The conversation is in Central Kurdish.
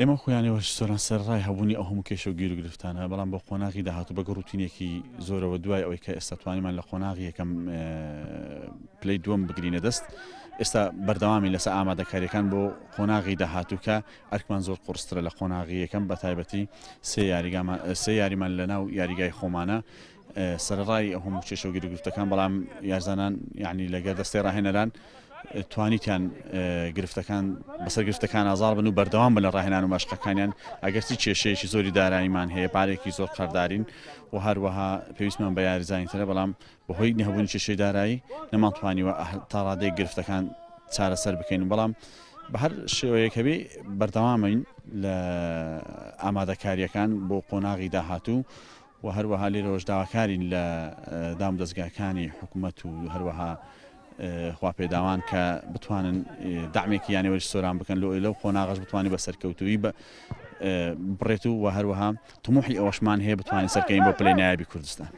ئێمە خۆیانەوە سۆران سەرڕای هەبوونی ئەو هەموو کێشە و گیر و گرفتانە بەڵام بۆ قۆناغی داهاتوو بە ڕوتینێکی زۆرەوە دوای ئەوەی کە ئێستا توانیمان لە قۆناغی یەکەم پلەی دووەم بگرینە دەست ئێستا بەردەوامی لەسەر ئامادەکاریەکان بۆ قۆناغی داهاتووکە ئەرکمان زۆر قورسترە لە قۆناغی یەکەم بە تایبەتی سێ یاریمان لە ناو یاریگای خۆمانە سەرڕای ئەو هەموو کێشە و گیر و گرفتەکان بەڵام یارزانان یعنی لەگەر دەستەی ڕاهێنەران توانیتیان گرفتەکان بەسەر گرفتەکان ئازار بن و بەردەوام بن لە ڕاهێنان و مەشقەکانیان ئەگەرچی کێشەیەکی زۆری داراییمان هەیە پارێکی زۆر قەردارین و هەروەها پێویستمان بە یاریزانیترە بەڵام بەهۆی نەهەبوونی کێشەی دارایی نەمانتوانیوە تا ڕادەی گرفتەکان چارەسەر بکەین بەڵام بە هەر شێوەیەکە بێ بەردەوامین لە ئامادەکاریەکان بۆ قۆناغی داهاتوو و هەروەها لێرەوەش داواکارین لە دام دەستگاکانی حکوومەت و هەروەها خواپێداوان کە بتوانن دامێکی یانەوەری سۆران بکەن لەو قۆناغش بتوانانی بە سەرکەوتووی بڕێت و هەروەها تموحی ئەوەشمان هەیە بتوانین سەرکەین بۆ پلەی نایابی کوردستان.